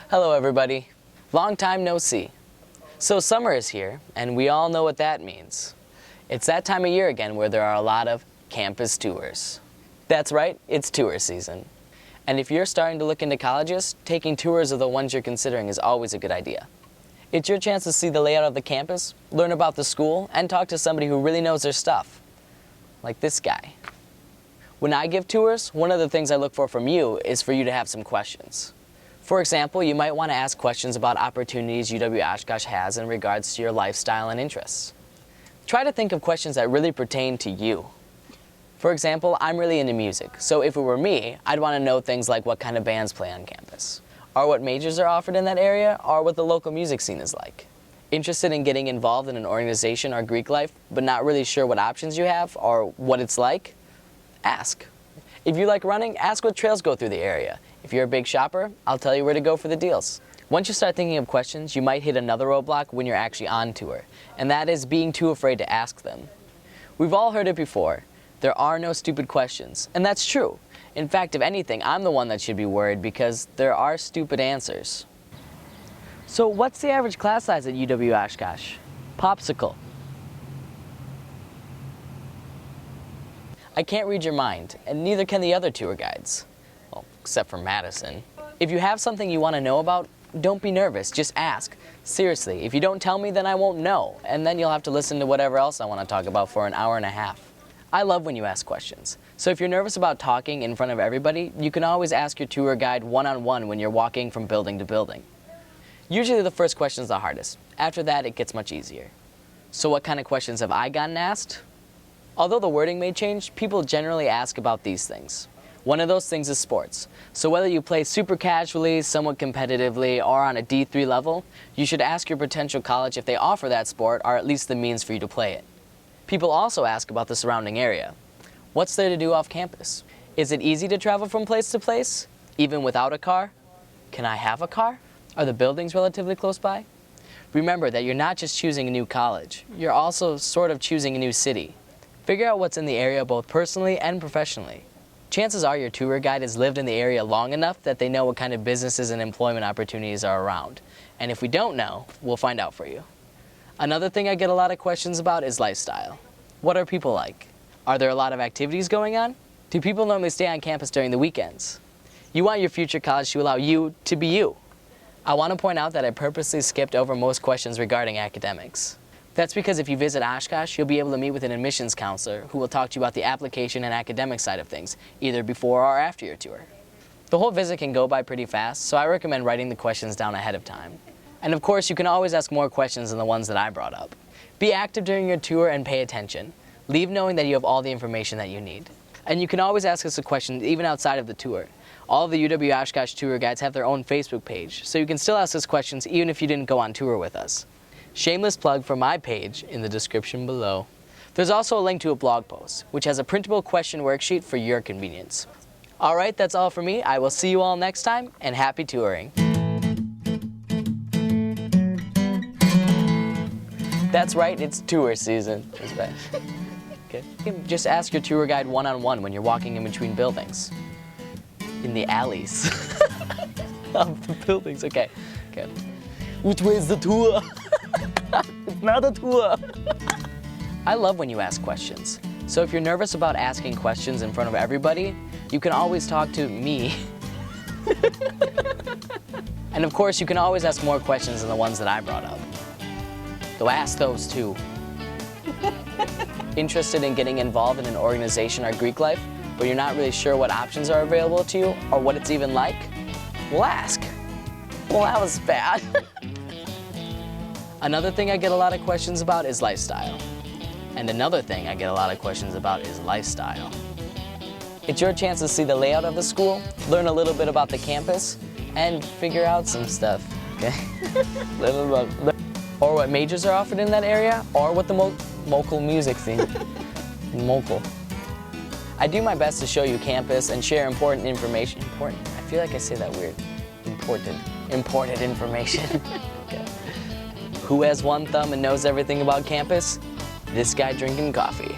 Hello everybody. Long time no see. So summer is here, and we all know what that means. It's that time of year again where there are a lot of campus tours. That's right, it's tour season. And if you're starting to look into colleges, taking tours of the ones you're considering is always a good idea. It's your chance to see the layout of the campus, learn about the school, and talk to somebody who really knows their stuff. Like this guy. When I give tours, one of the things I look for from you is for you to have some questions. For example, you might want to ask questions about opportunities UW-Oshkosh has in regards to your lifestyle and interests. Try to think of questions that really pertain to you. For example, I'm really into music, so if it were me, I'd want to know things like what kind of bands play on campus, or what majors are offered in that area, or what the local music scene is like. Interested in getting involved in an organization or Greek life, but not really sure what options you have or what it's like? Ask. If you like running, ask what trails go through the area. If you're a big shopper, I'll tell you where to go for the deals. Once you start thinking of questions, you might hit another roadblock when you're actually on tour, and that is being too afraid to ask them. We've all heard it before. There are no stupid questions, and that's true. In fact, if anything, I'm the one that should be worried because there are stupid answers. So what's the average class size at UW-Oshkosh? Popsicle. I can't read your mind, and neither can the other tour guides. Well, except for Madison. If you have something you want to know about, don't be nervous, just ask. Seriously, if you don't tell me, then I won't know, and then you'll have to listen to whatever else I want to talk about for an hour and a half. I love when you ask questions. So if you're nervous about talking in front of everybody, you can always ask your tour guide one-on-one when you're walking from building to building. Usually the first question is the hardest. After that, it gets much easier. So what kind of questions have I gotten asked? Although the wording may change, people generally ask about these things. One of those things is sports. So whether you play super casually, somewhat competitively, or on a D3 level, you should ask your potential college if they offer that sport or at least the means for you to play it. People also ask about the surrounding area. What's there to do off campus? Is it easy to travel from place to place, even without a car? Can I have a car? Are the buildings relatively close by? Remember that you're not just choosing a new college, you're also sort of choosing a new city. Figure out what's in the area both personally and professionally. Chances are your tour guide has lived in the area long enough that they know what kind of businesses and employment opportunities are around. And if we don't know, we'll find out for you. Another thing I get a lot of questions about is lifestyle. What are people like? Are there a lot of activities going on? Do people normally stay on campus during the weekends? You want your future college to allow you to be you. I want to point out that I purposely skipped over most questions regarding academics. That's because if you visit Oshkosh, you'll be able to meet with an admissions counselor who will talk to you about the application and academic side of things, either before or after your tour. The whole visit can go by pretty fast, so I recommend writing the questions down ahead of time. And of course, you can always ask more questions than the ones that I brought up. Be active during your tour and pay attention. Leave knowing that you have all the information that you need. And you can always ask us a question even outside of the tour. All of the UW-Oshkosh tour guides have their own Facebook page, so you can still ask us questions even if you didn't go on tour with us. Shameless plug for my page in the description below. There's also a link to a blog post, which has a printable question worksheet for your convenience. All right, that's all for me. I will see you all next time, and happy touring. That's right, it's tour season. Okay. You can just ask your tour guide one-on-one when you're walking in between buildings. In the alleys of the buildings, okay. Which way is the tour? It's not a tour. I love when you ask questions. So if you're nervous about asking questions in front of everybody, you can always talk to me. And of course, you can always ask more questions than the ones that I brought up. So ask those too. Interested in getting involved in an organization or Greek life, but you're not really sure what options are available to you or what it's even like? Well, ask. Well, that was bad. Another thing I get a lot of questions about is lifestyle. And another thing I get a lot of questions about is lifestyle. It's your chance to see the layout of the school, learn a little bit about the campus, and figure out some stuff, okay? Or what majors are offered in that area, or what the local music scene. Local. I do my best to show you campus and share important information. Important? I feel like I say that weird. Important information. Okay. Who has one thumb and knows everything about campus? This guy drinking coffee.